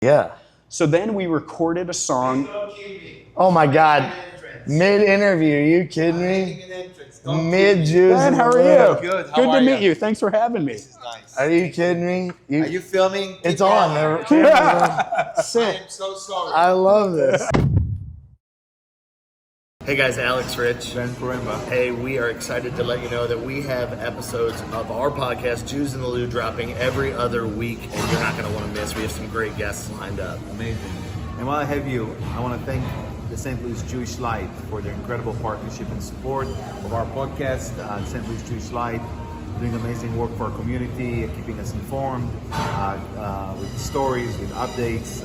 Yeah. So then we recorded a song. Oh my God. Mid-interview, are you kidding me? Mid-juice. Ben, how are you? Good. How Good are to meet you? you. Thanks for having me. This is nice. Are you kidding me? Are you filming? It's on. The camera's on. Sick. I am so sorry. I love this. Hey guys, Alex Rich. Ben Poremba. Hey, we are excited to let you know that we have episodes of our podcast, Jews in the Lou, dropping every other week, and you're not going to want to miss. We have some great guests lined up. Amazing. And while I have you, I want to thank the St. Louis Jewish Light for their incredible partnership and support of our podcast. St. Louis Jewish Light doing amazing work for our community, keeping us informed with stories, with updates.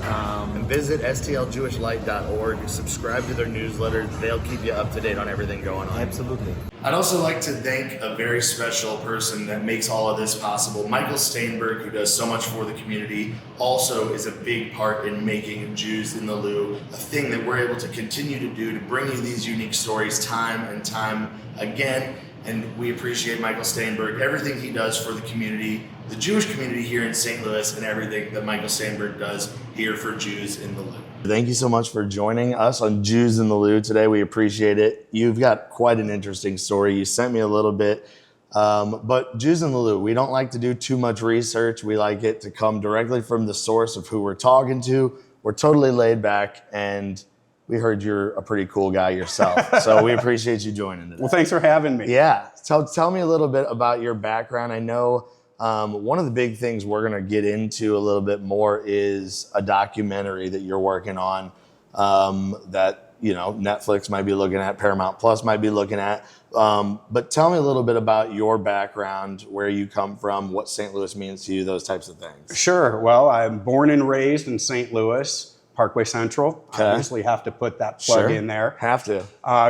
And visit stljewishlight.org. Subscribe to their newsletter. They'll keep you up to date on everything going on. Absolutely. I'd also like to thank a very special person that makes all of this possible. Michael Steinberg, who does so much for the community, also is a big part in making Jews in the Lou a thing that we're able to continue to do to bring you these unique stories time and time again. And we appreciate Michael Steinberg, everything he does for the community, the Jewish community here in St. Louis, and everything that Michael Steinberg does here for Jews in the Lou. Thank you so much for joining us on Jews in the Lou today. We appreciate it. You've got quite an interesting story. You sent me a little bit, but Jews in the Lou, we don't like to do too much research. We like it to come directly from the source of who we're talking to. We're totally laid back, and we heard you're a pretty cool guy yourself, so we appreciate you joining today. Well, thanks for having me. Yeah. Tell me a little bit about your background. I know one of the big things we're going to get into a little bit more is a documentary that you're working on that, you know, Netflix might be looking at, Paramount Plus might be looking at. But tell me a little bit about your background, where you come from, what St. Louis means to you, those types of things. Sure. Well, I'm born and raised in St. Louis, Parkway Central. Okay. Obviously have to put that plug in there. Have to.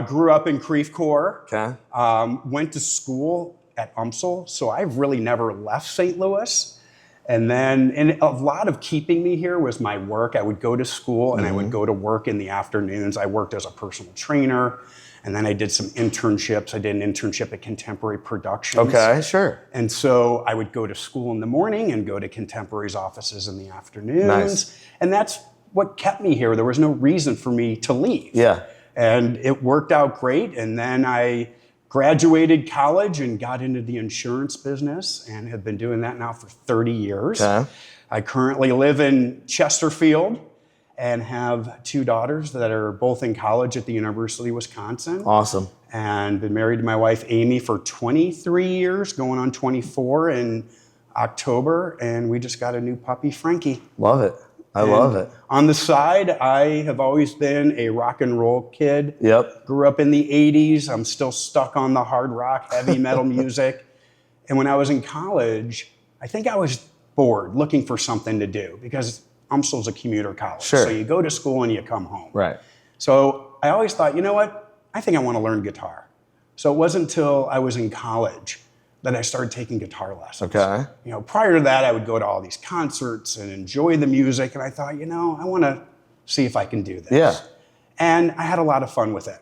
Grew up in Creve Coeur. Okay. Went to school at UMSL, so I've really never left St. Louis. And a lot of keeping me here was my work. I would go to school and I would go to work in the afternoons. I worked as a personal trainer, and then I did some internships. I did an internship at Contemporary Productions. Okay, sure. And so I would go to school in the morning and go to Contemporary's offices in the afternoons. Nice. And that's what kept me here. There was no reason for me to leave. Yeah. And it worked out great. And then I graduated college and got into the insurance business and have been doing that now for 30 years. Okay. I currently live in Chesterfield and have two daughters that are both in college at the University of Wisconsin. Awesome. And been married to my wife, Amy, for 23 years, going on 24 in October. And we just got a new puppy, Frankie. Love it. I love it. On the side, I have always been a rock and roll kid. Yep. Grew up in the 80s. I'm still stuck on the hard rock, heavy metal music. And when I was in college, I think I was bored, looking for something to do, because UMSL's a commuter college. Sure. So you go to school and you come home. Right. So I always thought, you know what? I think I want to learn guitar. So it wasn't until I was in college that I started taking guitar lessons. Okay. You know, prior to that, I would go to all these concerts and enjoy the music. And I thought, you know, I want to see if I can do this. Yeah. And I had a lot of fun with it.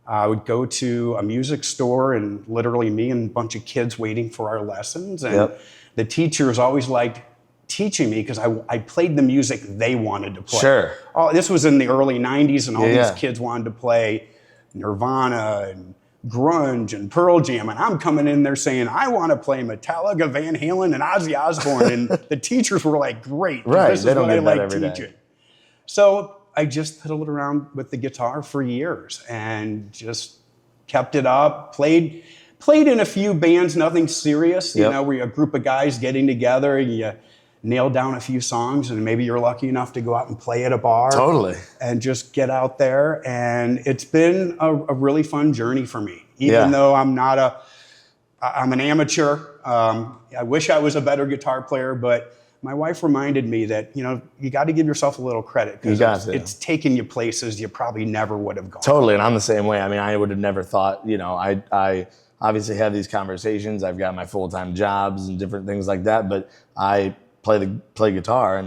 I would go to a music store, and literally me and a bunch of kids waiting for our lessons. And the teachers always liked teaching me because I played the music they wanted to play. Sure. This was in the early 90s, and all these kids wanted to play Nirvana and grunge and Pearl Jam, and I'm coming in there saying, I want to play Metallica, Van Halen, and Ozzy Osbourne, and the teachers were like, great, right. This is what I like teaching. So I just fiddled around with the guitar for years and just kept it up, played in a few bands, nothing serious, you know, where you're a group of guys getting together and you nail down a few songs, and maybe you're lucky enough to go out and play at a bar. Totally. And just get out there. And it's been a really fun journey for me. Even though I'm an amateur. I wish I was a better guitar player, but my wife reminded me that, you know, you got to give yourself a little credit, because it's taken you places you probably never would have gone. Totally. And I'm the same way. I mean, I would have never thought, you know, I obviously have these conversations. I've got my full-time jobs and different things like that, but I play guitar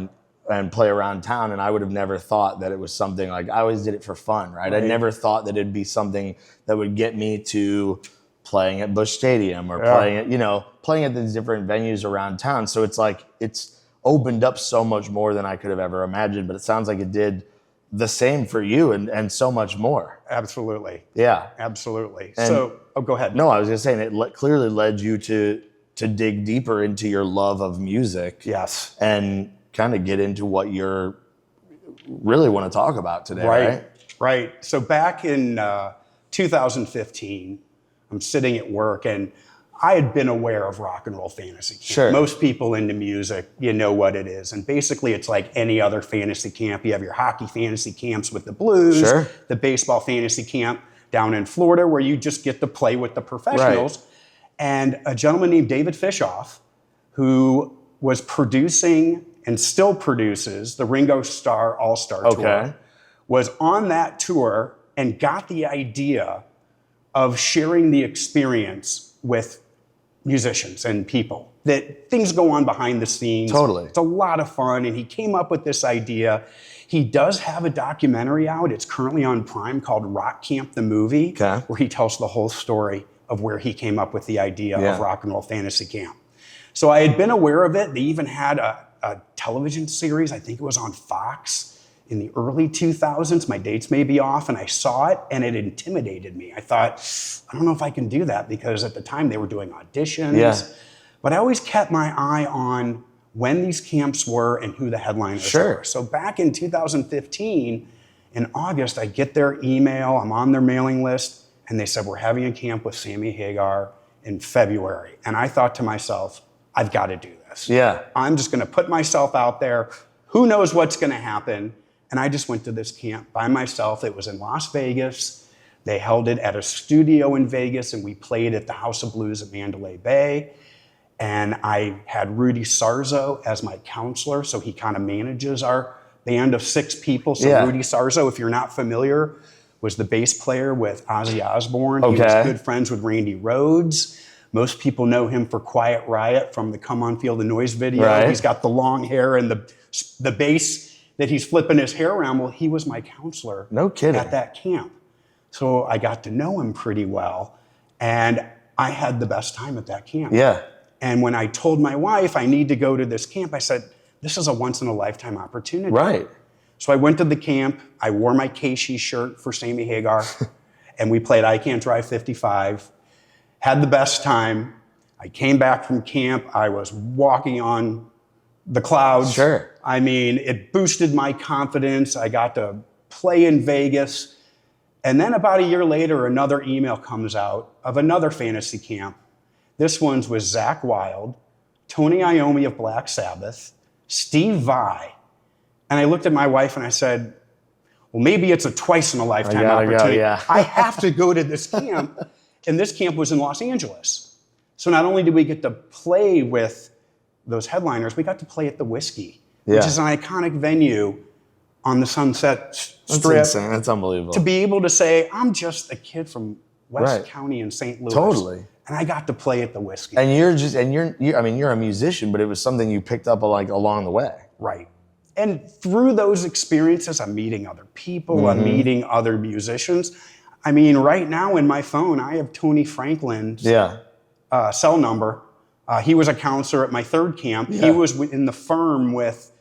and play around town, and I would have never thought that it was something like, I always did it for fun, right? I never thought that it'd be something that would get me to playing at Busch Stadium or playing at these different venues around town. So it's like, it's opened up so much more than I could have ever imagined. But it sounds like it did the same for you and so much more. Absolutely. Yeah. Absolutely. And Go ahead. No, I was just saying it clearly led you to dig deeper into your love of music. Yes. And kind of get into what you're really want to talk about today, right? Right. So back in 2015, I'm sitting at work and I had been aware of Rock and Roll Fantasy Camp. Sure. Most people into music, you know what it is. And basically it's like any other fantasy camp. You have your hockey fantasy camps with the Blues, Sure. the baseball fantasy camp down in Florida where you just get to play with the professionals. Right. And a gentleman named David Fishoff, who was producing and still produces the Ringo Starr All-Star Tour, was on that tour and got the idea of sharing the experience with musicians and people, that things go on behind the scenes. Totally. It's a lot of fun, and he came up with this idea. He does have a documentary out. It's currently on Prime called Rock Camp the Movie, where he tells the whole story of where he came up with the idea of Rock and Roll Fantasy Camp. So I had been aware of it. They even had a television series, I think it was on Fox, in the early 2000s. My dates may be off, and I saw it, and it intimidated me. I thought, I don't know if I can do that, because at the time they were doing auditions. Yeah. But I always kept my eye on when these camps were and who the headliners were. So back in 2015, in August, I get their email, I'm on their mailing list, and they said, we're having a camp with Sammy Hagar in February. And I thought to myself, I've got to do this. Yeah. I'm just going to put myself out there. Who knows what's going to happen? And I just went to this camp by myself. It was in Las Vegas. They held it at a studio in Vegas, and we played at the House of Blues at Mandalay Bay. And I had Rudy Sarzo as my counselor, so he kind of manages our band of 6 people. So Rudy Sarzo, if you're not familiar, was the bass player with Ozzy Osbourne. He was good friends with Randy Rhoads. Most people know him for Quiet Riot from the Come On Feel the Noise video. He's got the long hair and the bass that he's flipping his hair around. Well, he was my counselor at that camp. So I got to know him pretty well, and I had the best time at that camp. Yeah. And when I told my wife I need to go to this camp, I said, this is a once-in-a-lifetime opportunity. Right. So I went to the camp. I wore my Casey shirt for Sammy Hagar, and we played I Can't Drive 55. Had the best time. I came back from camp. I was walking on the clouds. Sure. I mean, it boosted my confidence. I got to play in Vegas. And then about a year later, another email comes out of another fantasy camp. This one's with Zakk Wylde, Tony Iommi of Black Sabbath, Steve Vai. And I looked at my wife and I said, well, maybe it's a twice-in-a-lifetime opportunity. I have to go to this camp. And this camp was in Los Angeles. So not only did we get to play with those headliners, we got to play at the Whiskey, which is an iconic venue on the Sunset Strip. That's insane. That's unbelievable. To be able to say, I'm just a kid from West County in St. Louis. Totally. And I got to play at the Whiskey. And you're a musician, but it was something you picked up like along the way. Right. And through those experiences, I'm meeting other people, I'm meeting other musicians. I mean, right now in my phone, I have Tony Franklin's cell number. He was a counselor at my third camp. He was in the firm with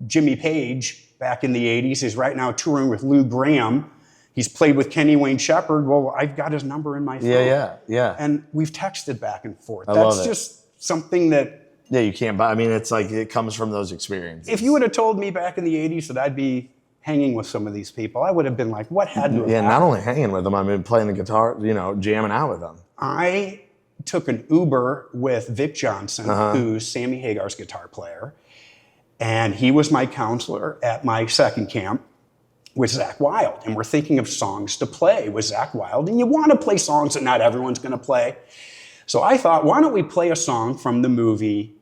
Jimmy Page back in the 80s. He's right now touring with Lou Gramm. He's played with Kenny Wayne Shepherd. Well, I've got his number in my phone. Yeah. And we've texted back and forth. That's just something that... Yeah, you can't buy. I mean, it's like it comes from those experiences. If you would have told me back in the 80s that I'd be hanging with some of these people, I would have been like, what had to have happened? Not only hanging with them, I mean, playing the guitar, jamming out with them. I took an Uber with Vic Johnson, who's Sammy Hagar's guitar player, and he was my counselor at my second camp with Zakk Wylde. And we're thinking of songs to play with Zakk Wylde, and you want to play songs that not everyone's going to play. So I thought, why don't we play a song from the movie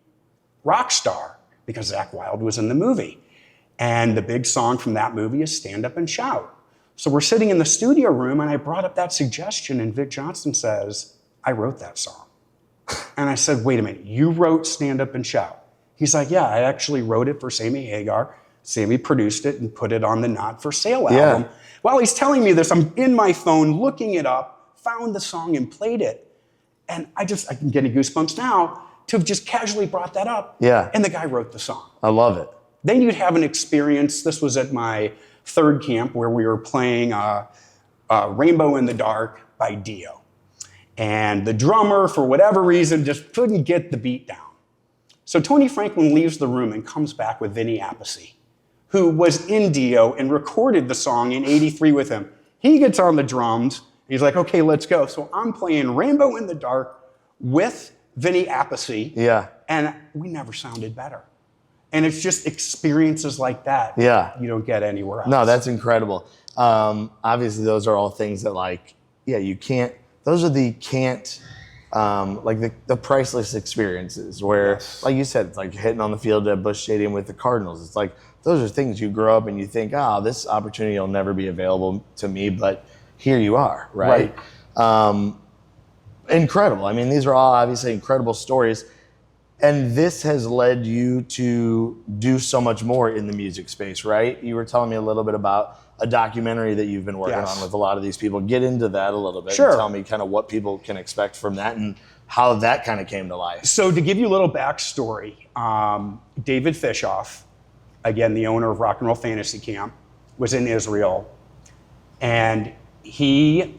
Rockstar, because Zakk Wylde was in the movie. And the big song from that movie is Stand Up and Shout. So we're sitting in the studio room, and I brought up that suggestion, and Vic Johnson says, I wrote that song. And I said, wait a minute, you wrote Stand Up and Shout? He's like, yeah, I actually wrote it for Sammy Hagar. Sammy produced it and put it on the Not For Sale album. While he's telling me this, I'm in my phone looking it up, found the song and played it. And I can get goosebumps now to have just casually brought that up. Yeah. And the guy wrote the song. I love it. Then you'd have an experience. This was at my third camp where we were playing Rainbow in the Dark by Dio. And the drummer, for whatever reason, just couldn't get the beat down. So Tony Franklin leaves the room and comes back with Vinny Appice, who was in Dio and recorded the song in '83 with him. He gets on the drums. He's like, okay, let's go. So I'm playing Rainbow in the Dark with Vinny Appice. Yeah. And we never sounded better. And it's just experiences like that you don't get anywhere else. No, that's incredible. Obviously, those are all things that, like, you can't, those are the the priceless experiences where, like you said, it's like hitting on the field at Busch Stadium with the Cardinals. It's like, those are things you grow up and you think, this opportunity will never be available to me, but here you are, right? Incredible. I mean, these are all obviously incredible stories. And this has led you to do so much more in the music space, right? You were telling me a little bit about a documentary that you've been working on with a lot of these people. Get into that a little bit. Sure. And tell me kind of what people can expect from that and how that kind of came to life. So to give you a little backstory, David Fishoff, again, the owner of Rock and Roll Fantasy Camp, was in Israel. And he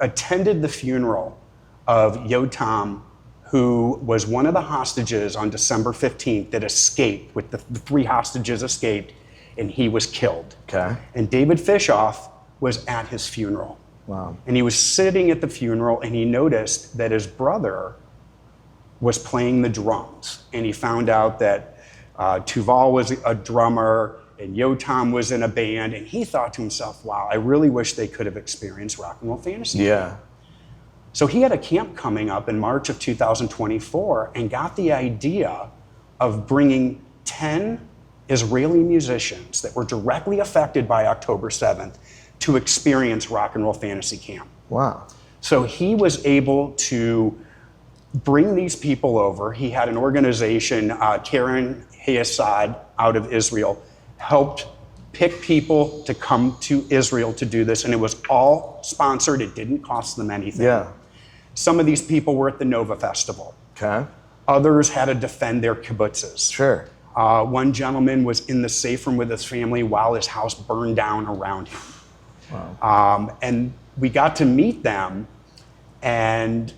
attended the funeral of Yotam, who was one of the hostages on December 15th that escaped, with the 3 hostages escaped, and he was killed. Okay. And David Fishoff was at his funeral. Wow. And he was sitting at the funeral and he noticed that his brother was playing the drums. And he found out that Tuval was a drummer and Yotam was in a band. And he thought to himself, wow, I really wish they could have experienced Rock and Roll Fantasy. Yeah. So he had a camp coming up in March of 2024 and got the idea of bringing 10 Israeli musicians that were directly affected by October 7th to experience Rock and Roll Fantasy Camp. Wow. So he was able to bring these people over. He had an organization, Karen Hayasad out of Israel, helped pick people to come to Israel to do this, and it was all sponsored. It didn't cost them anything. Yeah. Some of these people were at the Nova Festival. Okay. Others had to defend their kibbutzes. Sure. One gentleman was in the safe room with his family while his house burned down around him. Wow. And we got to meet them, and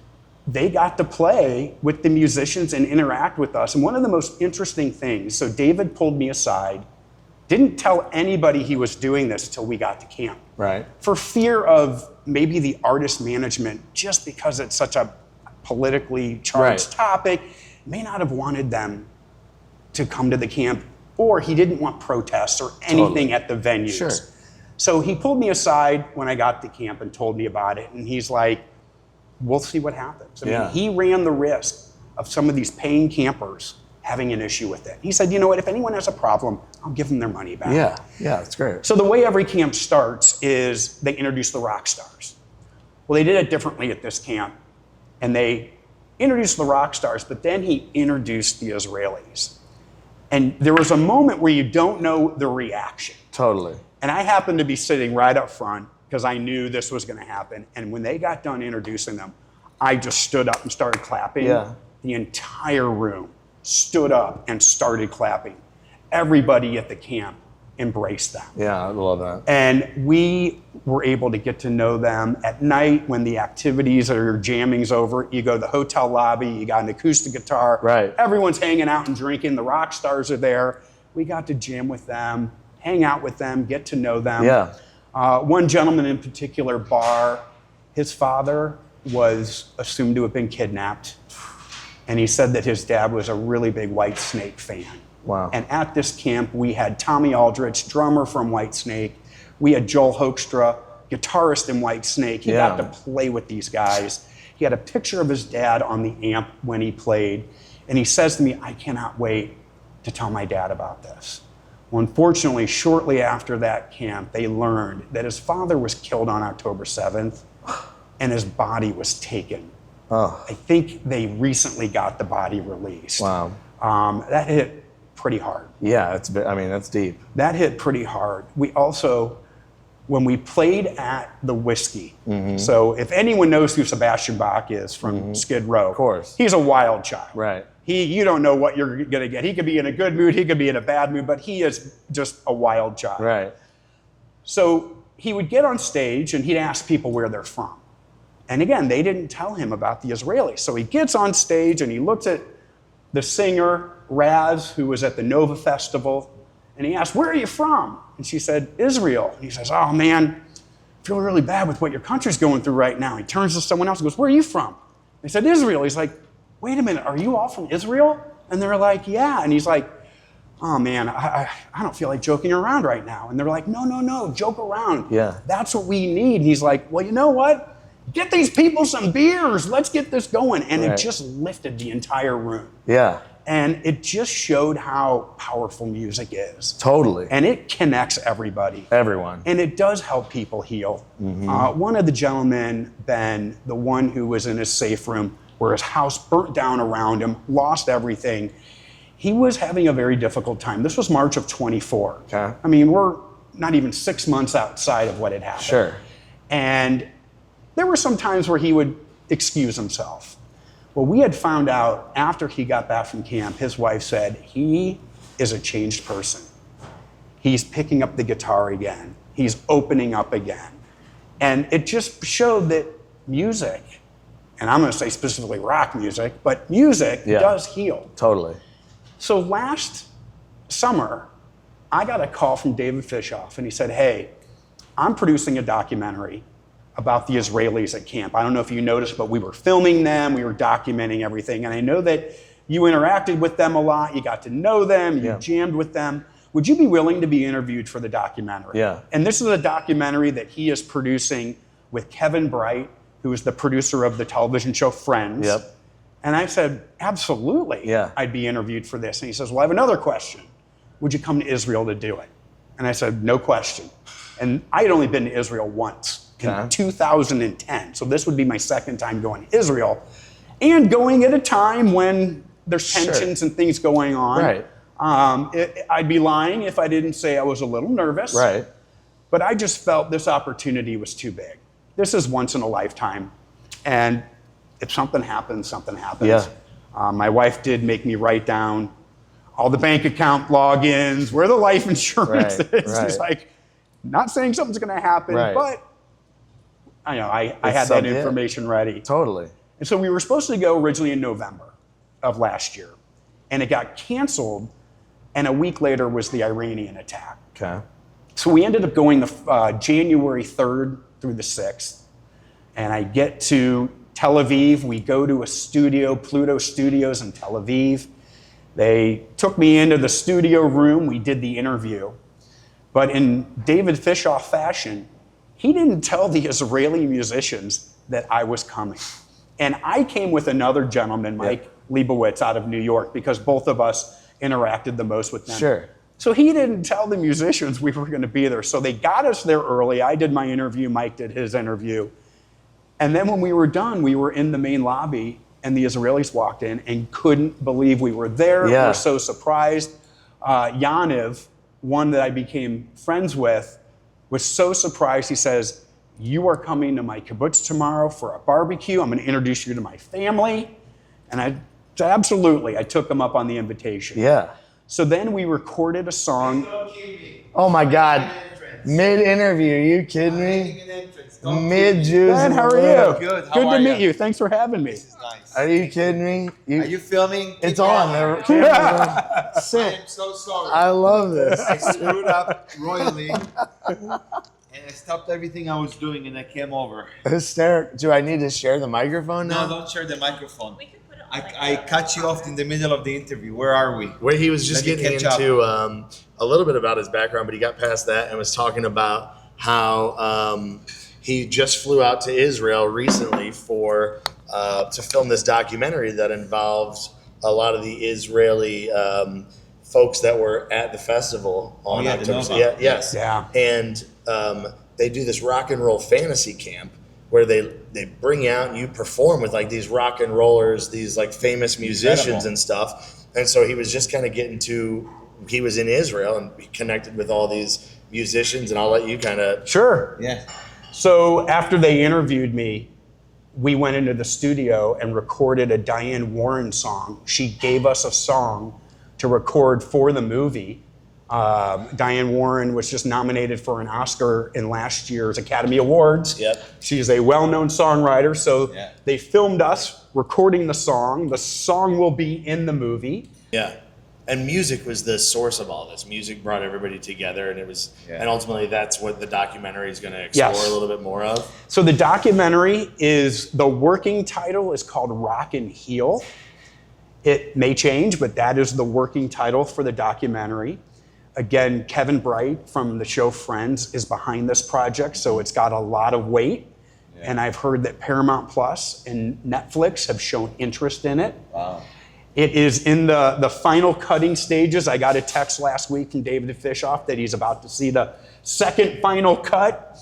they got to play with the musicians and interact with us. And one of the most interesting things, so David pulled me aside, didn't tell anybody he was doing this until we got to camp. Right. For fear of maybe the artist management, just because it's such a politically charged topic, may not have wanted them to come to the camp, or he didn't want protests or anything at the venues. Sure. So he pulled me aside when I got to camp and told me about it, and he's like, we'll see what happens. I mean, he ran the risk of some of these paying campers having an issue with it. He said, you know what, if anyone has a problem, I'll give them their money back. Yeah, that's great. So the way every camp starts is they introduce the rock stars. Well, they did it differently at this camp, and they introduced the rock stars, but then he introduced the Israelis. And there was a moment where you don't know the reaction. Totally. And I happened to be sitting right up front because I knew this was going to happen. And when they got done introducing them, I just stood up and started clapping. Yeah. The entire room stood up and started clapping. Everybody at the camp embraced them. Yeah, I love that. And we were able to get to know them at night when the activities or jamming's over. You go to the hotel lobby, you got an acoustic guitar. Right. Everyone's hanging out and drinking. The rock stars are there. We got to jam with them, hang out with them, get to know them. Yeah. One gentleman in particular, Bar, his father was assumed to have been kidnapped. And he said that his dad was a really big Whitesnake fan. Wow. And at this camp, we had Tommy Aldrich, drummer from Whitesnake. We had Joel Hoekstra, guitarist in Whitesnake. He got to play with these guys. He had a picture of his dad on the amp when he played. And he says to me, I cannot wait to tell my dad about this. Well, unfortunately, shortly after that camp, they learned that his father was killed on October 7th and his body was taken. Oh. I think they recently got the body released. Wow. That hit pretty hard. Yeah, that's deep. That hit pretty hard. We also when we played at the Whiskey. So if anyone knows who Sebastian Bach is from Skid Row, of course, he's a wild child. Right. You don't know what you're going to get. He could be in a good mood, he could be in a bad mood, but he is just a wild child. Right. So he would get on stage and he'd ask people where they're from. And again, they didn't tell him about the Israelis. So he gets on stage and he looks at the singer, Raz, who was at the Nova Festival, and he asked, "Where are you from?" And she said, "Israel." And he says, "Oh man, I feel really bad with what your country's going through right now." He turns to someone else and goes, "Where are you from?" They said, "Israel." He's like, "Wait a minute, are you all from Israel?" And they're like, "Yeah." And he's like, "Oh man, I don't feel like joking around right now." And they're like, no, joke around. Yeah. That's what we need. And he's like, "Well, you know what? Get these people some beers. Let's get this going." And it just lifted the entire room. Yeah. And it just showed how powerful music is. Totally. And it connects everybody. Everyone. And it does help people heal. One of the gentlemen, Ben, the one who was in his safe room where his house burnt down around him, lost everything, he was having a very difficult time. This was March of 24. Okay. I mean, we're not even 6 months outside of what had happened. Sure. And there were some times where he would excuse himself. Well, we had found out after he got back from camp, his wife said, he is a changed person. He's picking up the guitar again. He's opening up again. And it just showed that music, and I'm going to say specifically rock music, but music does heal. Totally. So last summer, I got a call from David Fishoff, and he said, "Hey, I'm producing a documentary about the Israelis at camp. I don't know if you noticed, but we were filming them, we were documenting everything, and I know that you interacted with them a lot, you got to know them, you jammed with them. Would you be willing to be interviewed for the documentary?" Yeah. And this is a documentary that he is producing with Kevin Bright, who is the producer of the television show Friends. Yep. And I said, "Absolutely, I'd be interviewed for this." And he says, "Well, I have another question. Would you come to Israel to do it?" And I said, "No question." And I had only been to Israel once in 2010. So this would be my second time going to Israel. And going at a time when there's tensions and things going on. Right. I'd be lying if I didn't say I was a little nervous. Right. But I just felt this opportunity was too big. This is once in a lifetime. And if something happens, something happens. Yeah. My wife did make me write down all the bank account logins, where the life insurance is. She's like, not saying something's going to happen, but I had that information ready. Totally. And so we were supposed to go originally in November of last year. And it got canceled. And a week later was the Iranian attack. Okay. So we ended up going January 3rd through the 6th. And I get to Tel Aviv. We go to a studio, Pluto Studios in Tel Aviv. They took me into the studio room. We did the interview. But in David Fishoff fashion, he didn't tell the Israeli musicians that I was coming. And I came with another gentleman, Mike Leibowitz, out of New York, because both of us interacted the most with them. Sure. So he didn't tell the musicians we were going to be there. So they got us there early. I did my interview. Mike did his interview. And then when we were done, we were in the main lobby, and the Israelis walked in and couldn't believe we were there. Yeah. We're so surprised. Yaniv, one that I became friends with, was so surprised. He says, "You are coming to my kibbutz tomorrow for a barbecue. I'm going to introduce you to my family." And I said, absolutely. I took him up on the invitation. Yeah. So then we recorded a song. Oh my God. Mid-interview, you kidding me? Mid-Jews. Ben, how are you? Good. How Good are to meet you? you. Thanks for having me. This is nice. Are you kidding me? Are you filming? It's Keep on. going. The camera's on. I Sick. am so sorry. I love this. I screwed up royally. And I stopped everything I was doing and I came over. Hysterical. Do I need to share the microphone now? No, don't share the microphone. We can put it on I cut you off in the middle of the interview. Where are we? Where he was just Let me getting catch into a little bit about his background, but he got past that and was talking about how he just flew out to Israel recently for to film this documentary that involves a lot of the Israeli folks that were at the festival on the October. Nova. Yeah, yes. Yeah. And they do this rock and roll fantasy camp where they bring you out and you perform with like these rock and rollers, these like famous musicians Incredible. and stuff. And so he was just kind of getting to he was in Israel and he connected with all these musicians, and I'll let you kind of. Sure. Yeah. So after they interviewed me, we went into the studio and recorded a Diane Warren song. She gave us a song to record for the movie. Diane Warren was just nominated for an Oscar in last year's Academy Awards. Yep. She's a well-known songwriter, so Yeah. they filmed us recording the song. The song will be in the movie. Yeah. And music was the source of all this. Music brought everybody together, and and ultimately that's what the documentary is going to explore Yes. a little bit more of. So the documentary the working title is called Rock and Heal. It may change, but that is the working title for the documentary. Again, Kevin Bright from the show Friends is behind this project, so it's got a lot of weight. Yeah. And I've heard that Paramount Plus and Netflix have shown interest in it. Wow. It is in the final cutting stages. I got a text last week from David Fishoff that he's about to see the second final cut.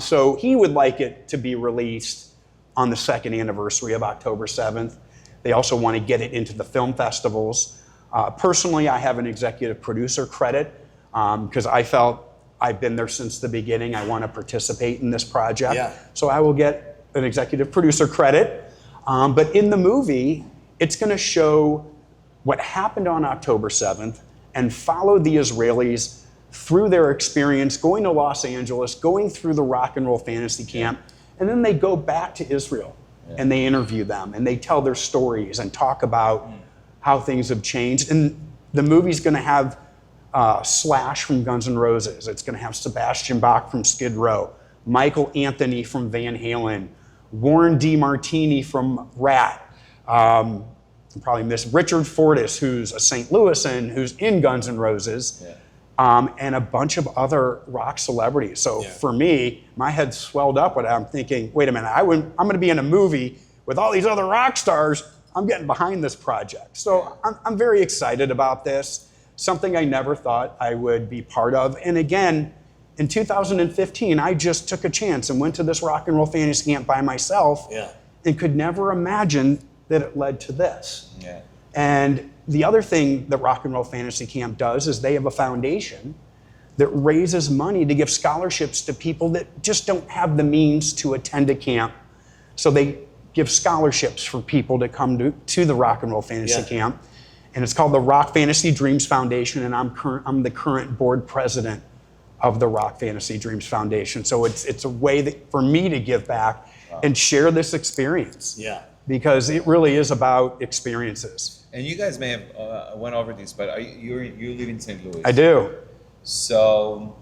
So he would like it to be released on the second anniversary of October 7th. They also want to get it into the film festivals. Personally, I have an executive producer credit because I felt I've been there since the beginning. I want to participate in this project. Yeah. So I will get an executive producer credit. But in the movie, it's going to show what happened on October 7th and follow the Israelis through their experience going to Los Angeles, going through the rock and roll fantasy camp, and then they go back to Israel and they interview them and they tell their stories and talk about how things have changed. And the movie's going to have Slash from Guns N' Roses. It's going to have Sebastian Bach from Skid Row, Michael Anthony from Van Halen, Warren DeMartini from Rat. Probably miss Richard Fortus, who's a St. Louisan, who's in Guns N' Roses, and a bunch of other rock celebrities. So for me, my head swelled up when I'm thinking, wait a minute, I'm going to be in a movie with all these other rock stars. I'm getting behind this project. So I'm very excited about this, something I never thought I would be part of. And again, in 2015, I just took a chance and went to this rock and roll fantasy camp by myself and could never imagine that it led to this. Yeah. And the other thing that Rock and Roll Fantasy Camp does is they have a foundation that raises money to give scholarships to people that just don't have the means to attend a camp. So they give scholarships for people to come to the Rock and Roll Fantasy Camp. And it's called the Rock Fantasy Dreams Foundation, and I'm the current board president of the Rock Fantasy Dreams Foundation. So it's a way for me to give back and share this experience. Yeah. Because it really is about experiences. And you guys may have went over this, but you live in St. Louis. I do. So,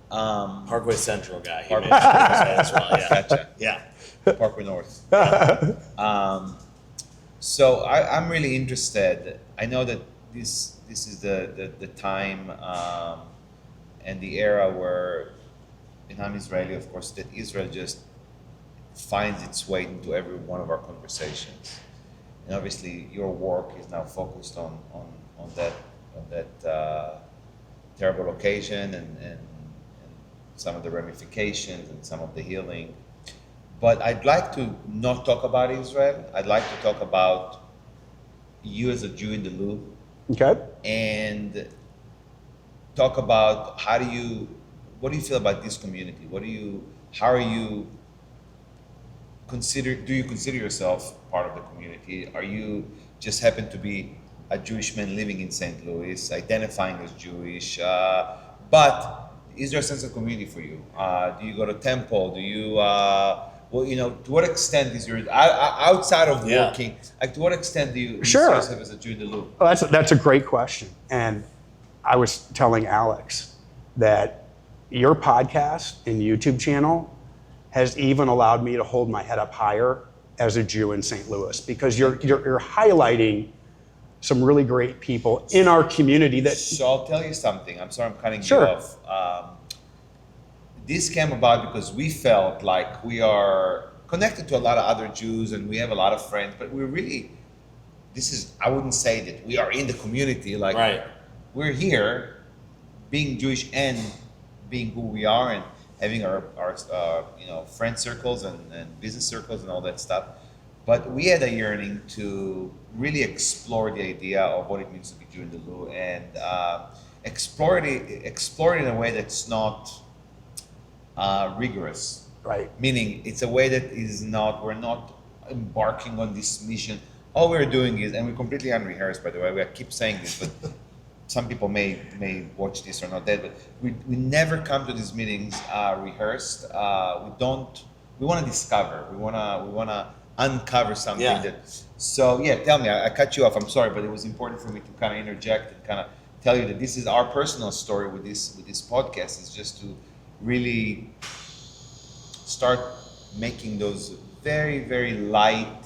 Parkway Central guy. He mentioned that as well. Yeah. Gotcha. Yeah. Parkway North. So I'm really interested. I know that this is the time and the era where, and I'm Israeli, of course, that Israel just finds its way into every one of our conversations. And obviously your work is now focused on that terrible occasion and some of the ramifications and some of the healing. But I'd like to not talk about Israel. I'd like to talk about you as a Jew in the loop. Okay. And talk about what do you feel about this community? How are you do you consider yourself part of the community? Are you just happen to be a Jewish man living in St. Louis, identifying as Jewish, but is there a sense of community for you? Do you go to temple? Do you, to what extent is your, outside of working, like to what extent do you see yourself as a Jew in the loop? Well, that's a great question. And I was telling Alex that your podcast and YouTube channel has even allowed me to hold my head up higher as a Jew in St. Louis, because you're highlighting some really great people in our community that. So I'll tell you something. I'm sorry I'm cutting you off. This came about because we felt like we are connected to a lot of other Jews and we have a lot of friends, but we're really, I wouldn't say that we are in the community, like we're here being Jewish and being who we are and having our friend circles and business circles and all that stuff. But we had a yearning to really explore the idea of what it means to be Jew in the Lou, and explore it in a way that's not rigorous. Right. Meaning, it's a way that is not, we're not embarking on this mission. All we're doing is, and we're completely unrehearsed, by the way, we keep saying this, but some people may watch this or not, but we never come to these meetings rehearsed. We want to discover, we want to uncover something so tell me, I cut you off, I'm sorry, but it was important for me to kind of interject and kind of tell you that this is our personal story with this podcast, is just to really start making those very, very light,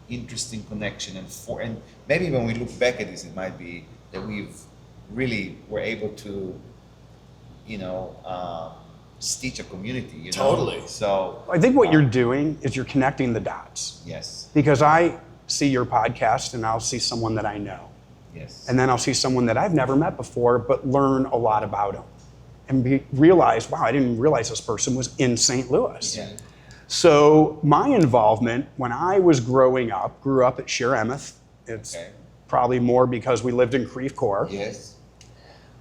interesting connection, and maybe when we look back at this, it might be that we've really were able to, stitch a community. Totally. So I think what you're doing is you're connecting the dots. yes, Because I see your podcast and I'll see someone that I know. yes, And then I'll see someone that I've never met before, but learn a lot about them. And realize, wow, I didn't realize this person was in St. Louis. yeah, So my involvement when I was growing up, grew up at Sheer-Emeth. It's okay, probably more because we lived in Creve Coeur. yes,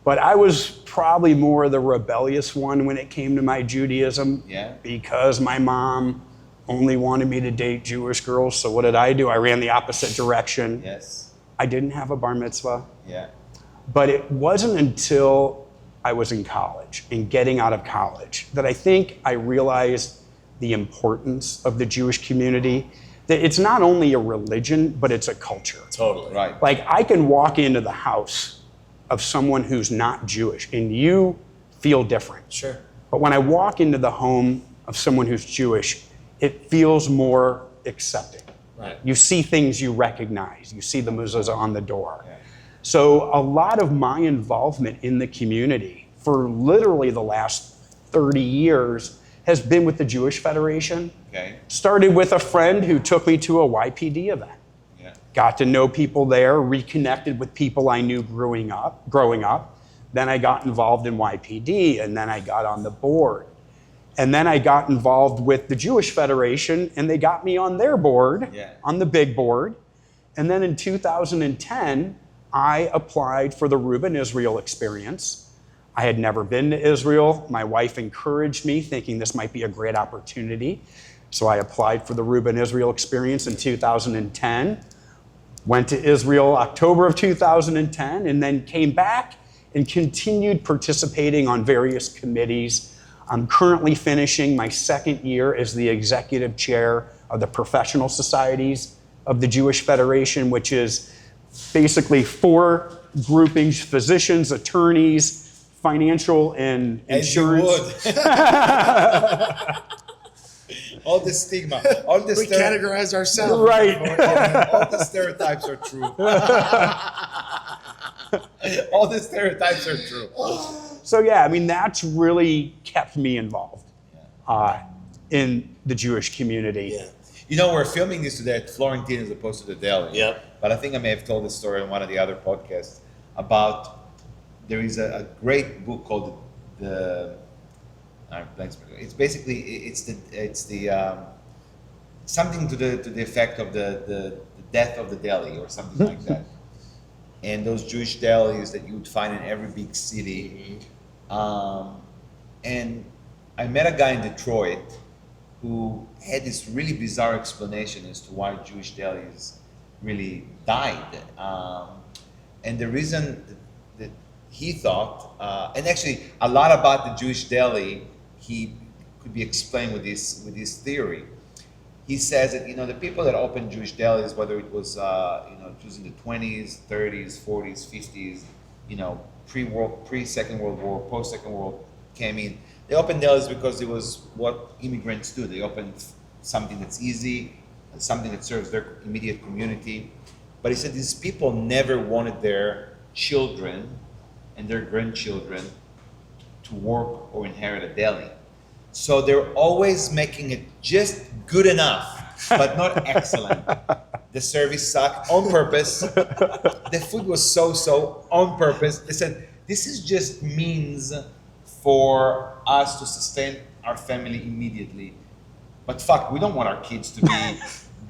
But I was probably more the rebellious one when it came to my Judaism. Yeah. Because my mom only wanted me to date Jewish girls. So what did? I ran the opposite direction. yes, I didn't have a bar mitzvah. yeah, But it wasn't until I was in college and getting out of college that I think I realized the importance of the Jewish community. That it's not only a religion, but it's a culture. Totally. right, Like I can walk into the house of someone who's not Jewish and you feel different. Sure. But when I walk into the home of someone who's Jewish, it feels more accepting. Right. You see things you recognize. You see the mezuzah on the door. Yeah. So a lot of my involvement in the community for literally the last 30 years has been with the Jewish Federation. okay, Started with a friend who took me to a YPD event. yeah, Got to know people there, reconnected with people I knew growing up. Then I got involved in YPD, and then I got on the board. And then I got involved with the Jewish Federation, and they got me on their board, on the big board. And then in 2010, I applied for the Reuben Israel experience. I had never been to Israel. My wife encouraged me, thinking this might be a great opportunity. So I applied for the Reuben Israel experience in 2010. Went to Israel October of 2010, and then came back and continued participating on various committees. I'm currently finishing my second year as the executive chair of the Professional Societies of the Jewish Federation, which is basically 4 groupings: physicians, attorneys, financial and insurance. All the stigma, all the We categorize ourselves. Right. all the stereotypes are true. All the stereotypes are true. So yeah, I mean, that's really kept me involved in the Jewish community. Yeah. We're filming this today at Florentin as opposed to the deli. Yep. But I think I may have told this story on one of the other podcasts about, there is a great book called it's basically, it's the something to the effect of the death of the deli or something like that. And those Jewish delis that you would find in every big city. And I met a guy in Detroit who had this really bizarre explanation as to why Jewish delis really died. And the reason that he thought, and actually a lot about the Jewish deli, he could be explained with this theory. He says that the people that opened Jewish delis, whether it was Jews in the 20s, 30s, 40s, 50s, pre-Second World War, post-Second World came in. They opened delis because it was what immigrants do. They opened something that's easy, something that serves their immediate community. But he said these people never wanted their children and their grandchildren to work or inherit a deli. So they're always making it just good enough, but not excellent. The service sucked on purpose. The food was so on purpose. They said, this is just means for us to sustain our family immediately. But fuck, we don't want our kids to be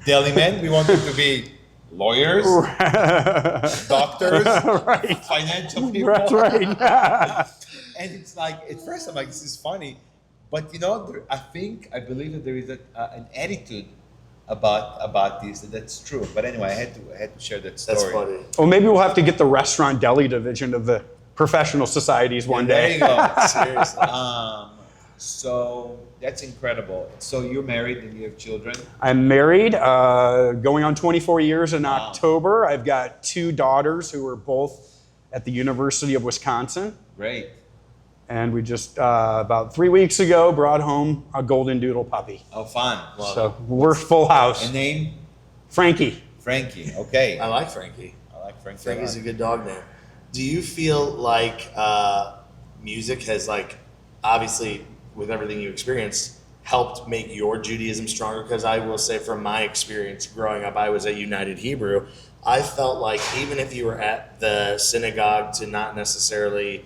deli men. We want them to be lawyers, doctors, Right. financial people. That's right. And it's like, at first I'm like, this is funny. But I believe that there is an attitude about this, that's true. But anyway, I had to share that story. That's funny. Well, maybe we'll have to get the restaurant deli division of the professional societies one There day. you go. Seriously. So that's incredible. So you're married and you have children. I'm married, going on 24 years in October. I've got 2 daughters who are both at the University of Wisconsin. Great. And we just, about 3 weeks ago, brought home a golden doodle puppy. Oh, fun. So we're full house. And name? Frankie. Frankie. Okay. I like Frankie. I like Frankie. Frankie's a good dog name. Do you feel like music has, like, obviously with everything you experienced, helped make your Judaism stronger? Because I will say from my experience growing up, I was at United Hebrew. I felt like even if you were at the synagogue to not necessarily,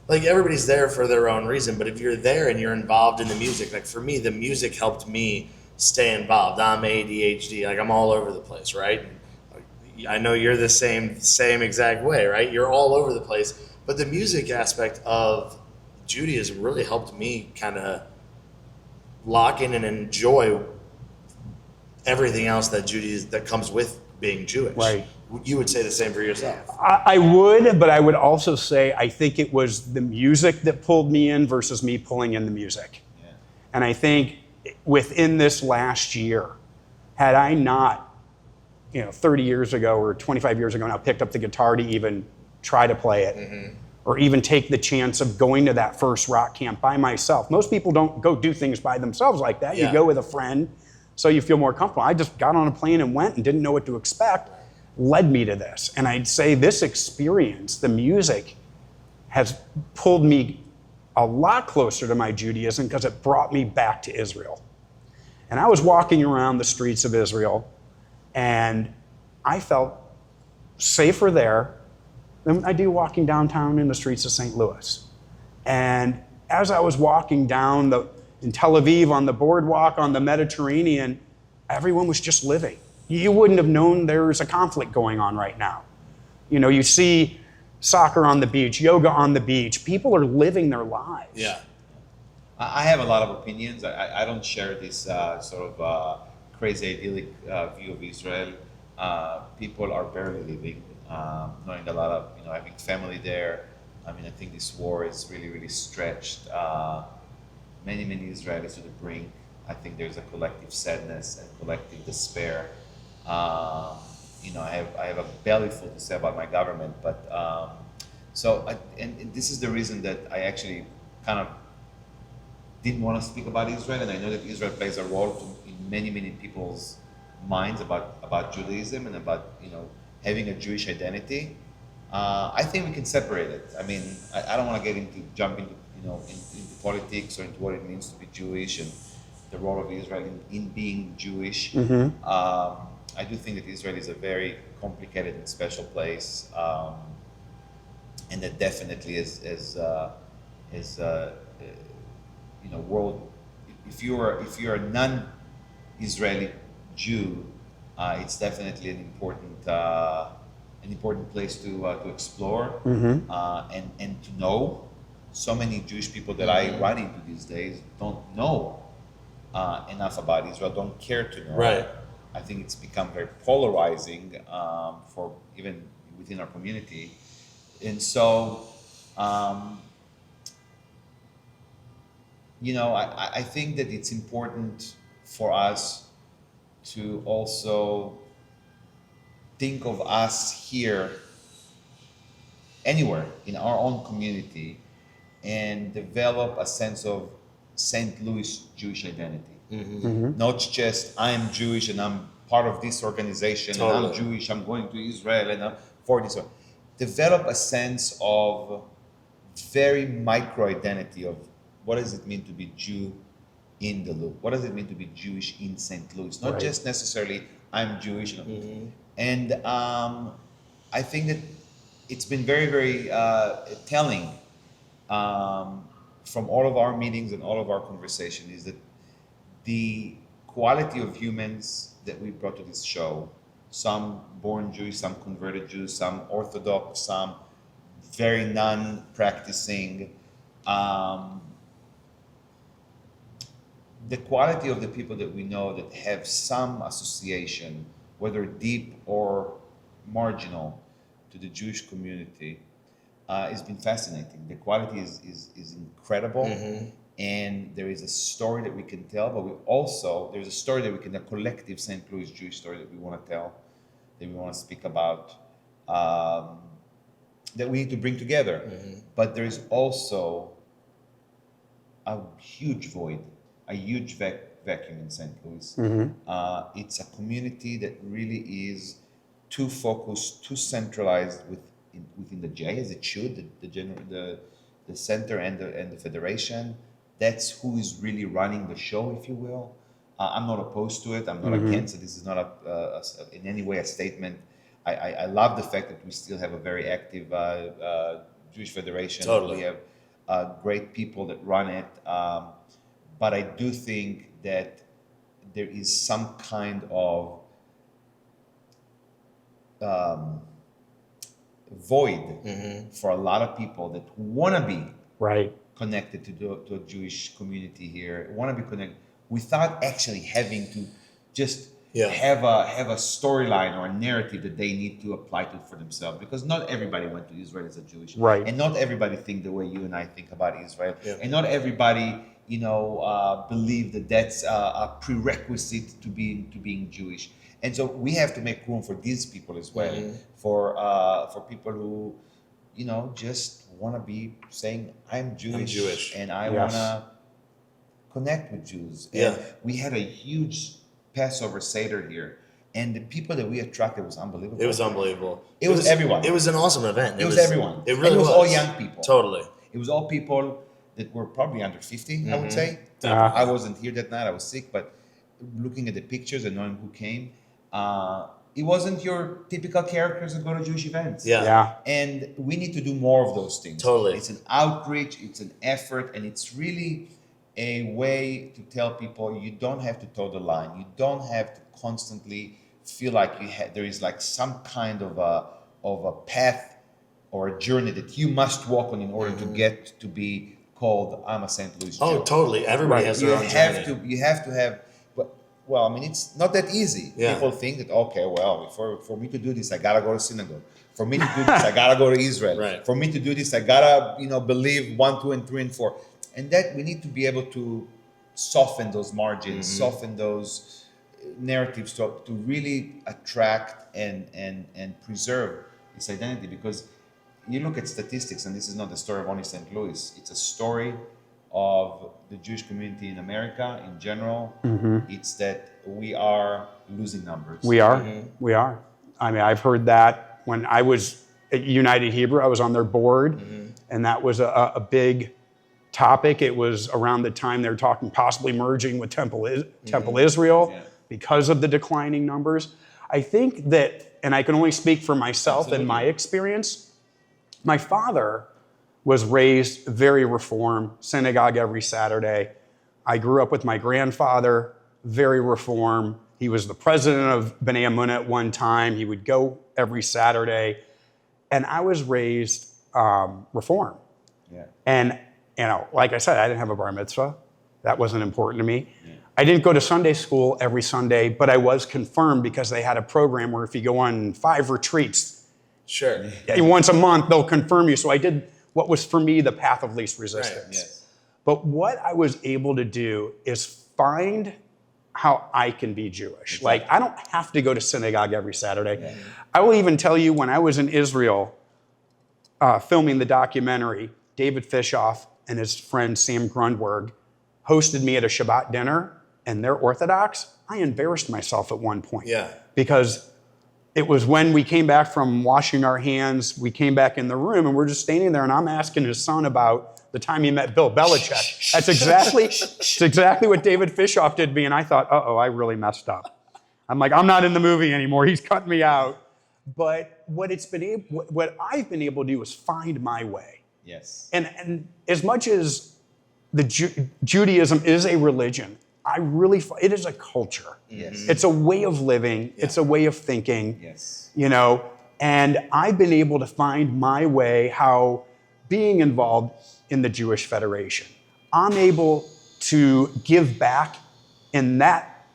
like everybody's there for their own reason, but if you're there and you're involved in the music, like for me, the music helped me stay involved. I'm ADHD, like I'm all over the place, right? I know you're the same exact way, right? You're all over the place. But the music aspect of Judaism really helped me kind of lock in and enjoy everything else that comes with being Jewish. Right. You would say the same for yourself. I would, but I would also say I think it was the music that pulled me in versus me pulling in the music. Yeah. And I think within this last year, had I not, 30 years ago or 25 years ago now picked up the guitar to even try to play it, or even take the chance of going to that first rock camp by myself. Most people don't go do things by themselves like that. Yeah. You go with a friend so you feel more comfortable. I just got on a plane and went and didn't know what to expect, led me to this. And I'd say this experience, the music, has pulled me a lot closer to my Judaism because it brought me back to Israel. And I was walking around the streets of Israel and I felt safer there than I do walking downtown in the streets of St. Louis. And as I was walking down in Tel Aviv on the boardwalk on the Mediterranean, everyone was just living. You wouldn't have known there was a conflict going on right now. You see soccer on the beach, yoga on the beach. People are living their lives. Yeah. I have a lot of opinions. I don't share this sort of crazy idyllic view of Israel. People are barely living, knowing a lot of, having family there. I think this war is really, really stretched many Israelis to the brink. I think there's a collective sadness and collective despair. I have a belly full to say about my government, but and this is the reason that I actually kind of didn't want to speak about Israel, and I know that Israel plays a role in many people's minds about Judaism and about having a Jewish identity. I think we can separate it. I don't want to jump into into politics or into what it means to be Jewish and the role of Israel in being Jewish. I do think that Israel is a very complicated and special place, and that definitely is world. If you're a non-Israeli Jew, it's definitely an important place to explore and to know. So many Jewish people that I run into these days don't know enough about Israel, don't care to know. Right. I think it's become very polarizing for even within our community, and so I think that it's important for us to also think of us here, anywhere in our own community, and develop a sense of St. Louis Jewish identity. Not just I'm Jewish and I'm part of this organization, and I'm Jewish, I'm going to Israel and I'm for this one. Develop a sense of very micro identity of what does it mean to be Jew in the loop? What does it mean to be Jewish in St. Louis? Not just necessarily I'm Jewish. And I think that it's been very, very telling from all of our meetings and all of our conversation is that the quality of humans that we brought to this show, some born Jewish, some converted Jews, some Orthodox, some very non-practicing. The quality of the people that we know that have some association, whether deep or marginal, to the Jewish community, has been fascinating. The quality is incredible, and there is a story that we can tell, but there's a story that we can, a collective St. Louis Jewish story that we want to tell, that we want to speak about, that we need to bring together. But there is also a huge void, a huge vacuum in St. Louis. It's a community that really is too focused, too centralized within the J, as it should, the center and the federation. That's who is really running the show, if you will. I'm not opposed to it. I'm not against it. This is not in any way a statement. I love the fact that we still have a very active Jewish federation. Totally. We have great people that run it. But I do think that there is some kind of void for a lot of people that want to be connected to a Jewish community here, want to be connected without actually having to just have a storyline or a narrative that they need to apply to for themselves, because not everybody went to Israel as a Jewish, and not everybody think the way you and I think about Israel, and not everybody believe that that's a prerequisite to being Jewish. And so we have to make room for these people as well, for people who, just want to be saying, I'm Jewish. And I want to connect with Jews. And we had a huge Passover Seder here, and the people that we attracted was unbelievable. It was unbelievable. It was everyone. It was an awesome event. It was everyone. It really was all young people. Totally. It was all people that were probably under 50, I would say. Yeah. I wasn't here that night. I was sick, but looking at the pictures and knowing who came, it wasn't your typical characters that go to Jewish events. Yeah. And we need to do more of those things. Totally. It's an outreach, it's an effort, and it's really a way to tell people you don't have to toe the line. You don't have to constantly feel like there is like some kind of a path or a journey that you must walk on in order to get to be called, I'm a St. Louis Jew. Oh, totally. Everybody has their own journey. You have to have, well, I mean, it's not that easy. Yeah. People think that, okay, well, for me to do this, I gotta go to synagogue. For me to do this, I gotta go to Israel. Right. For me to do this, I gotta, believe 1, 2, and 3, and 4. And that we need to be able to soften those margins, soften those narratives to really attract and preserve this identity. Because you look at statistics, and this is not the story of only St. Louis. It's a story of the Jewish community in America in general. It's that we are losing numbers. We are. We are. I mean, I've heard that when I was at United Hebrew, I was on their board, and that was a big topic. It was around the time they were talking possibly merging with Temple Israel because of the declining numbers. I think that, and I can only speak for myself and my experience, my father was raised very Reform, synagogue every Saturday. I grew up with my grandfather, very Reform. He was the president of B'nai Emunah at one time. He would go every Saturday. And I was raised Reform. Yeah. And, like I said, I didn't have a bar mitzvah. That wasn't important to me. Yeah. I didn't go to Sunday school every Sunday, but I was confirmed because they had a program where if you go on 5 retreats, once a month, they'll confirm you. So I did what was for me the path of least resistance. Right. Yes. But what I was able to do is find how I can be Jewish. Exactly. Like, I don't have to go to synagogue every Saturday. Yeah. I will even tell you, when I was in Israel filming the documentary, David Fishoff and his friend Sam Grunberg hosted me at a Shabbat dinner, and they're Orthodox. I embarrassed myself at one point. Yeah. Because it was when we came back from washing our hands, we came back in the room, and we're just standing there, and I'm asking his son about the time he met Bill Belichick. That's exactly what David Fishoff did to me, and I thought, I really messed up. I'm like, I'm not in the movie anymore. He's cutting me out. But what I've been able to do is find my way. Yes. And as much as Judaism is a religion, it is a culture. Yes. It's a way of living. It's a way of thinking. Yes. You know, and I've been able to find my way how being involved in the Jewish Federation, I'm able to give back in that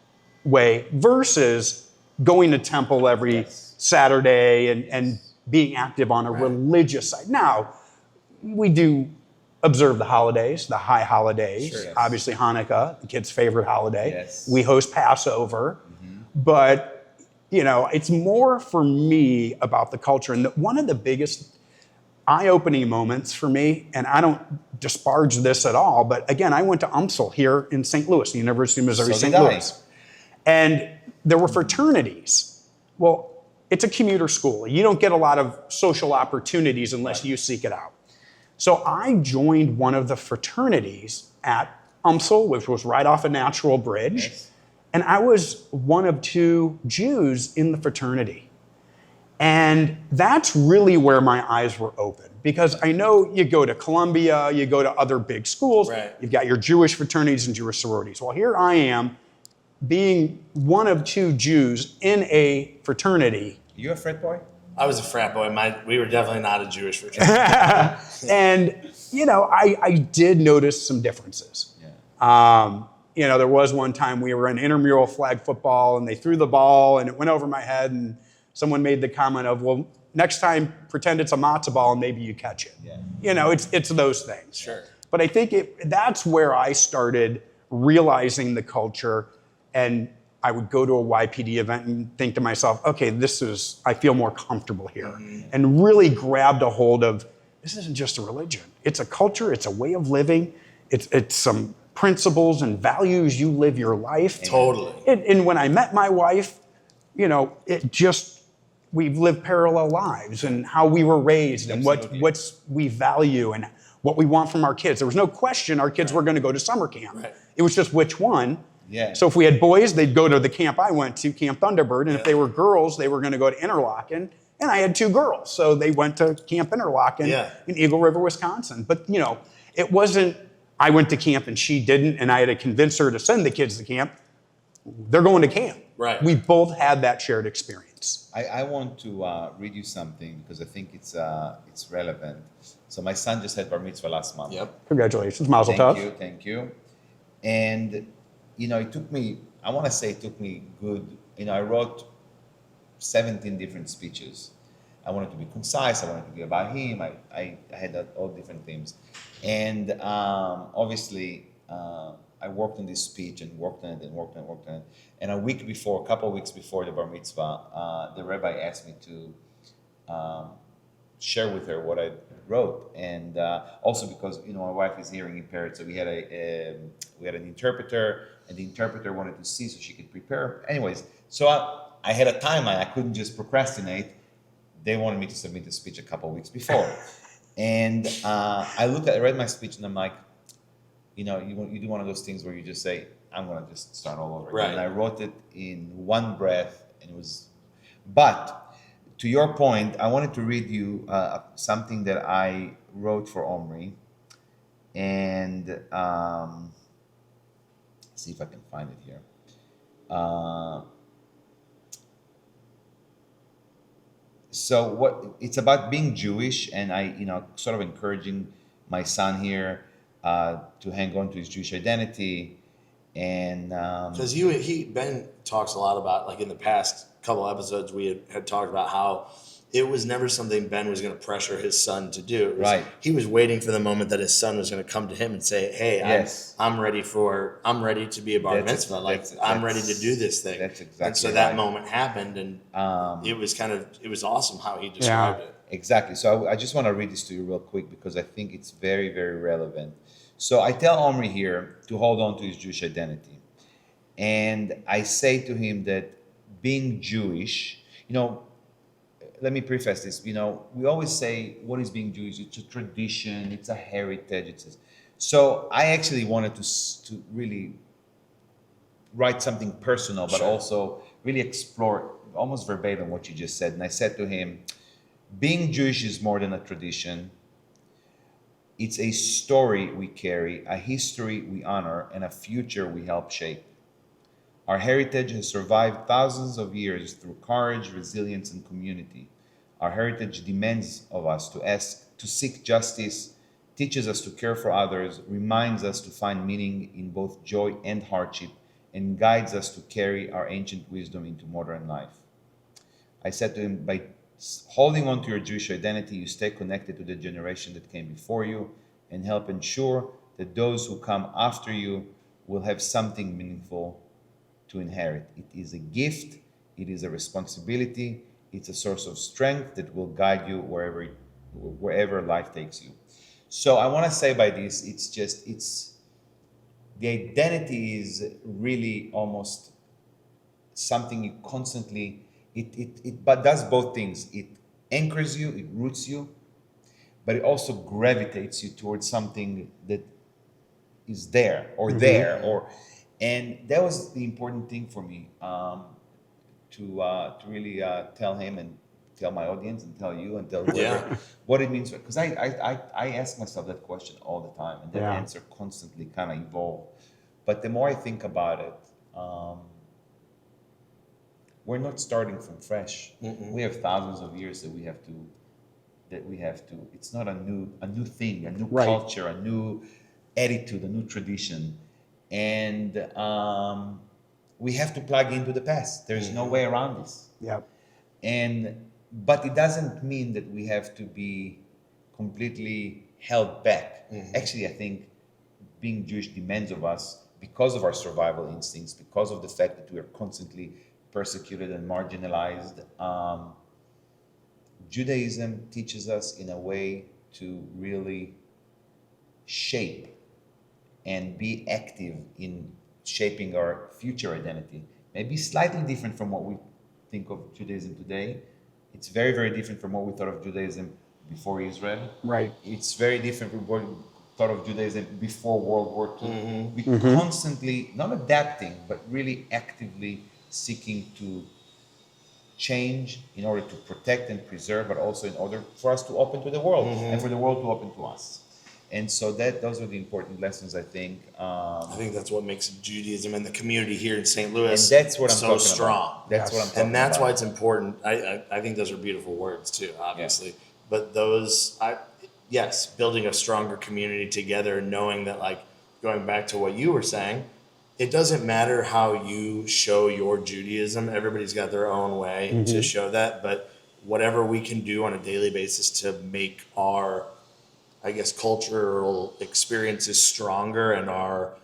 way versus going to temple every Saturday and being active on a religious side. Now, we do observe the holidays, the high holidays. Sure, yes. Obviously, Hanukkah, the kids' favorite holiday. Yes. We host Passover. But, you know, it's more for me about the culture. And one of the biggest eye-opening moments for me, and I don't disparage this at all, but again, I went to UMSL here in St. Louis, the University of Missouri, So St. did I. Louis. And there were fraternities. Well, it's a commuter school. You don't get a lot of social opportunities unless you seek it out. So I joined one of the fraternities at UMSL, which was right off a Natural Bridge. Yes. And I was one of 2 Jews in the fraternity. And that's really where my eyes were open. Because I know you go to Columbia, you go to other big schools, you've got your Jewish fraternities and Jewish sororities. Well, here I am, being one of 2 Jews in a fraternity. You a frat boy? I was a frat boy. We were definitely not a Jewish fraternity. And, you know, I did notice some differences. Yeah. You know, there was one time we were in intramural flag football and they threw the ball and it went over my head and someone made the comment of, well, next time pretend it's a matzo ball and maybe you catch it. Yeah. You know, it's those things. Sure. But I think that's where I started realizing the culture, and I would go to a YPD event and think to myself, okay, I feel more comfortable here. And really grabbed a hold of, this isn't just a religion. It's a culture, it's a way of living, it's some principles and values you live your life. Totally. And when I met my wife, you know, we've lived parallel lives and how we were raised and what we value and what we want from our kids. There was no question our kids were going to go to summer camp. Right. It was just which one. Yeah. So if we had boys, they'd go to the camp I went to, Camp Thunderbird. And if they were girls, they were going to go to Interlochen. And I had 2 girls. So they went to Camp Interlochen in Eagle River, Wisconsin. But, you know, it wasn't, I went to camp and she didn't, and I had to convince her to send the kids to camp. They're going to camp. Right. We both had that shared experience. I want to read you something because I think it's relevant. So my son just had bar mitzvah last month. Yep. Congratulations, Mazel Tov. Thank you. And, you know, it took me good, you know, I wrote 17 different speeches. I wanted to be concise. I wanted to be about him. I had all different themes. And obviously, I worked on this speech and worked on it. And a couple of weeks before the bar mitzvah, the rabbi asked me to share with her what I wrote. And also because, you know, my wife is hearing impaired, so we had an interpreter, and the interpreter wanted to see so she could prepare. Anyways, so I had a timeline. I couldn't just procrastinate. They wanted me to submit the speech a couple of weeks before. And I read my speech, and I'm like, you know, you do one of those things where you just say, I'm going to just start all over again. Right. And I wrote it in one breath, and it was, but to your point, I wanted to read you something that I wrote for Omri, and see if I can find it here. So it's about being Jewish, and I, you know, sort of encouraging my son here to hang on to his Jewish identity, and Because Ben talks a lot about, like in the past couple episodes, we had talked about how it was never something Ben was going to pressure his son to do. Right. He was waiting for the moment that his son was going to come to him and say, "Hey, Yes. I'm ready to be a bar mitzvah. I'm ready to do this thing." That's exactly And so that right. moment happened, and it was awesome how he described it. Exactly. So I just want to read this to you real quick because I think it's very, very relevant. So I tell Omri here to hold on to his Jewish identity. And I say to him that being Jewish, you know, let me preface this, you know, we always say, what is being Jewish? It's a tradition, it's a heritage. So I actually wanted to really write something personal, but also really explore almost verbatim what you just said. And I said to him, being Jewish is more than a tradition. It's a story we carry, a history we honor, and a future we help shape. Our heritage has survived thousands of years through courage, resilience, and community. Our heritage demands of us to seek justice, teaches us to care for others, reminds us to find meaning in both joy and hardship, and guides us to carry our ancient wisdom into modern life. I said to him, by holding on to your Jewish identity, you stay connected to the generation that came before you and help ensure that those who come after you will have something meaningful to inherit. It is a gift, it is a responsibility, it's a source of strength that will guide you wherever life takes you. So I want to say by this, the identity is really almost something you constantly, but does both things. It anchors you, it roots you, but it also gravitates you towards something that is there or and that was the important thing for me, to really tell him and tell my audience and tell you and tell whoever what it means. Because I ask myself that question all the time, and that answer constantly kind of evolves. But the more I think about it, we're not starting from fresh. We have thousands of years that we have to. It's not a new thing, a new culture, a new attitude, a new tradition, and we have to plug into the past. There's no way around this. But it doesn't mean that we have to be completely held back. Actually, I think being Jewish demands of us, because of our survival instincts, because of the fact that we are constantly persecuted and marginalized. Judaism teaches us in a way to really shape and be active in shaping our future identity. Maybe slightly different from what we think of Judaism today. It's very, very different from what we thought of Judaism before Israel. It's very different from what we thought of Judaism before World War II. We constantly, not adapting, but really actively seeking to change in order to protect and preserve, but also in order for us to open to the world and for the world to open to us. And so those are the important lessons, I think. I think that's what makes Judaism and the community here in St. Louis and that's what I'm so talking strong. About. That's what I'm talking And that's about. why it's important. I think those are beautiful words too, obviously. But yes, building a stronger community together, knowing that, like, going back to what you were saying, it doesn't matter how you show your Judaism. Everybody's got their own way to show that. But whatever we can do on a daily basis to make our, I guess, cultural experiences stronger and our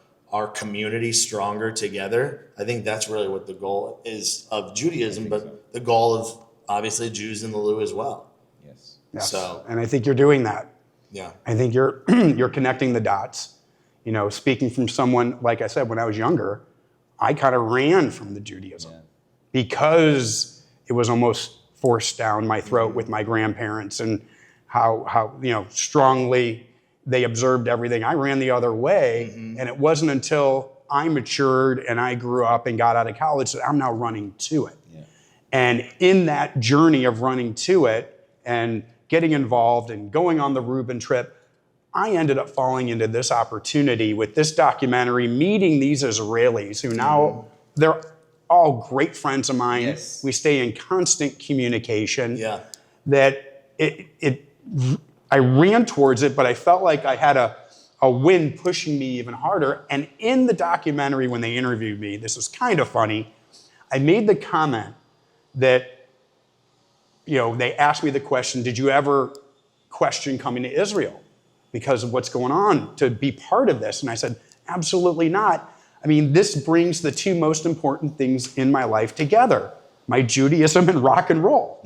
community stronger together, I think that's really what the goal is of Judaism, but the goal of, obviously, Jews in the Lou as well. Yes. So, and I think you're doing that. I think you're you're connecting the dots. You know, speaking from someone, like I said, when I was younger, I kind of ran from the Judaism because it was almost forced down my throat with my grandparents and how strongly they observed everything. I ran the other way, and it wasn't until I matured and I grew up and got out of college that I'm now running to it. And in that journey of running to it and getting involved and going on the Reuben trip, I ended up falling into this opportunity with this documentary, meeting these Israelis who now, they're all great friends of mine. We stay in constant communication. That I ran towards it, but I felt like I had a wind pushing me even harder. And in the documentary, when they interviewed me, this is kind of funny, I made the comment that, they asked me the question, did you ever question coming to Israel because of what's going on to be part of this? And I said, absolutely not. I mean, this brings the two most important things in my life together, my Judaism and rock and roll.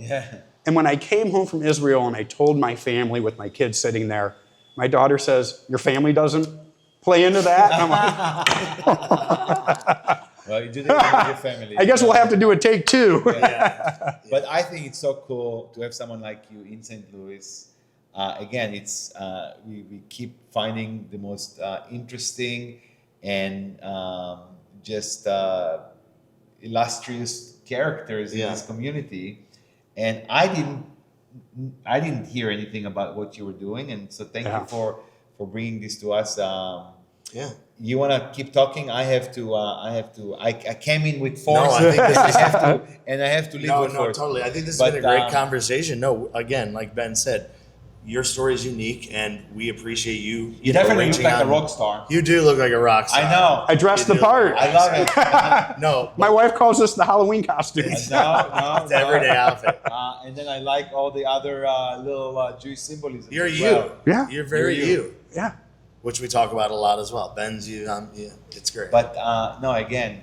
And when I came home from Israel and I told my family with my kids sitting there, my daughter says, your family doesn't play into that? And I'm like, well, you do that with your family. I guess we'll have to do a take two. But I think it's so cool to have someone like you in St. Louis. Again, it's we keep finding the most interesting and just illustrious characters in this community. And I didn't hear anything about what you were doing, and so thank you bringing this to us. Yeah. You want to keep talking? I have to. I came in with force. No, I think this is- I have to leave No, with no, force. totally. I think this has But, been a great conversation. No, again, like Ben said, your story is unique, and we appreciate you. You definitely look reaching like a out. rock star. You do look like a rock star. I know. I dressed You the do. part. I love it. No, My wife calls us the Halloween costumes. no, it's everyday outfit. And then I like all the other little Jewish symbolism. You're as you. well. Yeah. You're very You're you. you. Yeah. Which we talk about a lot as well. Ben's you. Yeah, it's great. But no, again,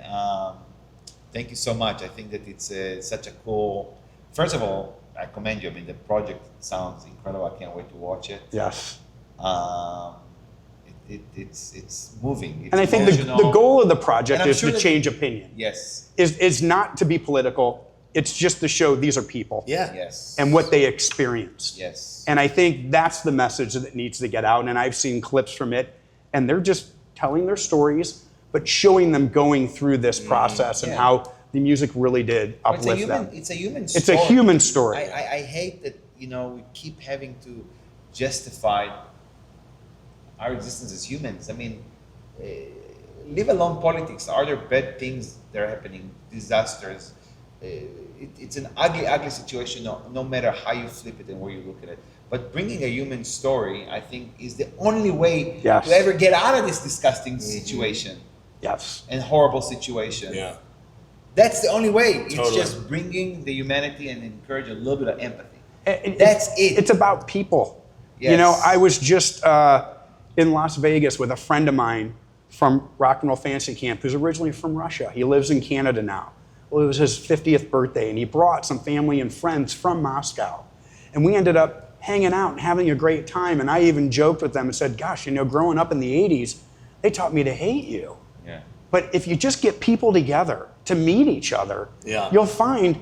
thank you so much. I think that it's such a cool. First of all, I commend you. I mean, the project sounds incredible. I can't wait to watch it. Yes. It's moving. It's And I think the emotional. goal of the project And I'm is sure to that- change opinion. Yes. Is not to be political. It's just to show these are people. yeah. Yes. And what they experienced. Yes. And I think that's the message that needs to get out. And I've seen clips from it, and they're just telling their stories, but showing them going through this process and Yeah. how the music really did But it's a uplift human. them. It's a human. It's a story. human story. I hate that we keep having to justify our existence as humans. I mean, leave alone politics. Are there bad things that are happening? Disasters. It's an ugly situation. No matter how you flip it and where you look at it. But bringing a human story, I think, is the only way Yes. to ever get out of this disgusting situation Yes. and horrible situation. Yeah. That's the only way. It's Totally. just bringing the humanity and encourage a little bit of empathy. And That's it. It's about people. Yes. You know, I was just in Las Vegas with a friend of mine from Rock and Roll Fantasy Camp who's originally from Russia. He lives in Canada now. Well, it was his 50th birthday, and he brought some family and friends from Moscow. And we ended up hanging out and having a great time. And I even joked with them and said, gosh, growing up in the 80s, they taught me to hate you. Yeah. But if you just get people together to meet each other, Yeah. you'll find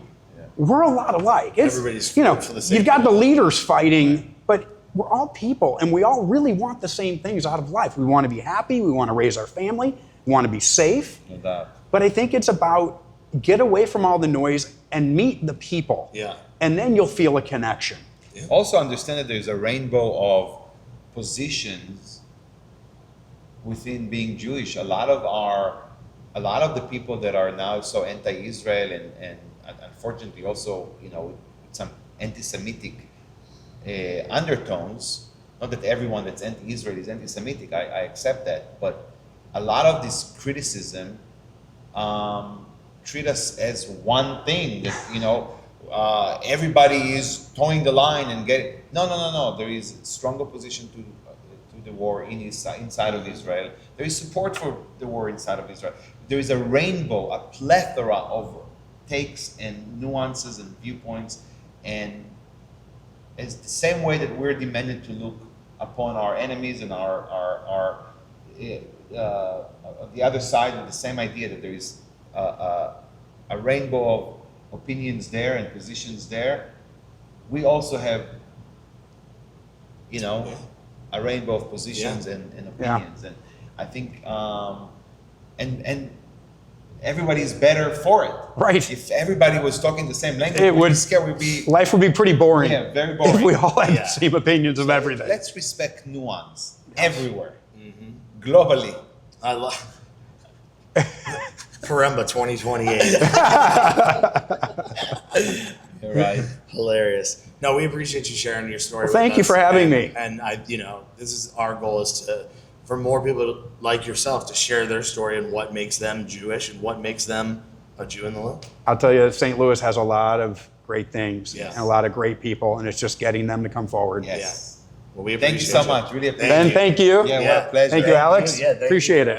we're a lot alike. It's, Everybody's for the same you've got the leaders fighting, but we're all people, and we all really want the same things out of life. We want to be happy. We want to raise our family. We want to be safe. No doubt. But I think it's about get away from all the noise and meet the people. Yeah. And then you'll feel a connection. Also understand that there's a rainbow of positions within being Jewish. A lot of the people that are now so anti-Israel and unfortunately also with some anti-Semitic undertones. Not that everyone that's anti-Israel is anti-Semitic. I accept that, but a lot of this criticism treat us as one thing. That everybody is towing the line and getting. No. There is strong opposition to the war inside of Israel. There is support for the war inside of Israel. There is a rainbow, a plethora of takes and nuances and viewpoints, and it's the same way that we're demanded to look upon our enemies and our the other side with the same idea that there is a rainbow of opinions there and positions there. We also have, a rainbow of positions and opinions, and I think and everybody's better for it. Right. If everybody was talking the same language, It would- we'd be Life would be pretty boring very boring. if we all had Yeah. the same opinions of everything. Let's respect nuance everywhere, globally. I love Poremba 2028. You're right. Hilarious. No, we appreciate you sharing your story. Well, thank with you us. for having And- me. And this is our goal is for more people like yourself to share their story and what makes them Jewish and what makes them a Jew in the loop. I'll tell you, St. Louis has a lot of great things Yes. and a lot of great people, and it's just getting them to come forward. Yes. Well, we Thank you appreciate so much. Really appreciate Ben, it. thank you. Yeah, Yeah. what a pleasure. Thank you, Alex. Yeah, thank you. Appreciate it.